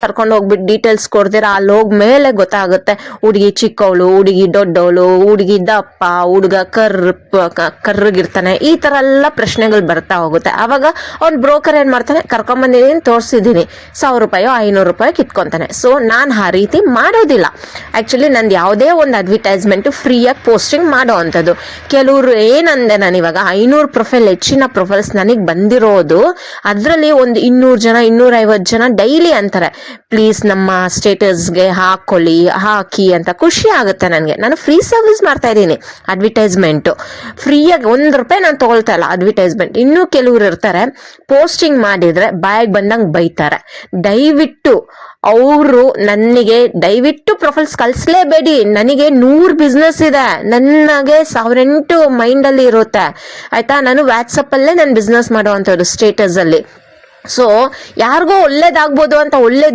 ಕರ್ಕೊಂಡು ಹೋಗ್ಬಿಟ್ಟು ಡೀಟೇಲ್ಸ್ ಕೊಡ್ತೀರಾ, ಅಲ್ಲಿ ಹೋಗ್ಮೇಲೆ ಗೊತ್ತಾಗುತ್ತೆ ಹುಡುಗಿ ಚಿಕ್ಕವಳು, ಹುಡುಗಿ ದೊಡ್ಡವಳು, ಹುಡುಗಿ ದಪ್ಪ, ಹುಡುಗ ಕರ್ರಗಿರ್ತಾನೆ, ಈ ತರ ಎಲ್ಲ ಪ್ರಶ್ನೆಗಳು ಬರ್ತಾ ಹೋಗುತ್ತೆ. ಅವಾಗ ಅವ್ನು ಬ್ರೋಕರ್ ಏನ್ ಮಾಡ್ತಾನೆ, ಕರ್ಕೊಂಬಂದಿದ್ದೀನಿ, ತೋರಿಸಿದ್ದೀನಿ, 1000 ರೂಪಾಯೋ 500 ರೂಪಾಯಿ ಕಿತ್ಕೊಂತಾನೆ. ಸೊ ನಾನು ಆ ರೀತಿ ಮಾಡೋದಿಲ್ಲ. ಆಕ್ಚುಲಿ ನಂದು ಯಾವುದೇ ಒಂದು ಅಡ್ವರ್ಟೈಸ್ಮೆಂಟ್ ಫ್ರೀಯಾಗಿ ಪೋಸ್ಟಿಂಗ್ ಮಾಡೋ ಅಂಥದ್ದು. ಕೆಲವರು ಏನಂದೆ, ನಾನು ಇವಾಗ 500 ಪ್ರೊಫೈಲ್, ಹೆಚ್ಚಿನ ಪ್ರೊಫೈಲ್ಸ್ ನನಗೆ ಬಂದಿರೋದು, ಅದರಲ್ಲಿ ಒಂದು 200 ಜನ 250 ಜನ ಡೈಲಿ ಅಂತಾರೆ, ಪ್ಲೀಸ್ ನಮ್ಮ ಸ್ಟೇಟಸ್ಗೆ ಹಾಕಿ ಅಂತ. ಖುಷಿ ಆಗುತ್ತೆ ನನಗೆ. ನಾನು ಫ್ರೀ ಸರ್ವಿಸ್ ಮಾಡ್ತಾ ಇದ್ದೀನಿ. ಅಡ್ವರ್ಟೈಸ್ಮೆಂಟ್ ಫ್ರೀಯಾಗಿ ₹1 ನಾನು ತಗೊಳ್ತಾ ಇಲ್ಲ ಅಡ್ವರ್ಟೈಸ್ಮೆಂಟ್. ಇನ್ನೂ ಕೆಲವರು ಇರ್ತಾರೆ, ಪೋಸ್ಟಿಂಗ್ ಮಾಡಿದ್ರೆ ಬಾಯಿಗೆ ಬಂದಂಗೆ ಬೈತಾರೆ. ದಯವಿಟ್ಟು ಅವರು ದಯವಿಟ್ಟು ಪ್ರೊಫೈಲ್ಸ್ ಕಳಿಸ್ಲೇಬೇಡಿ. ನನಗೆ 100 ಬಿಸ್ನೆಸ್ ಇದೆ, ನನಗೆ 1008 ಮೈಂಡಲ್ಲಿ ಇರುತ್ತೆ ಆಯ್ತಾ. ನಾನು ವಾಟ್ಸಪ್ಪಲ್ಲೇ ನಾನು ಬಿಸ್ನೆಸ್ ಮಾಡುವಂಥದ್ದು ಸ್ಟೇಟಸ್ ಅಲ್ಲಿ. ಸೊ ಯಾರಿಗೋ ಒಳ್ಳೇದಾಗ್ಬೋದು ಅಂತ ಒಳ್ಳೆ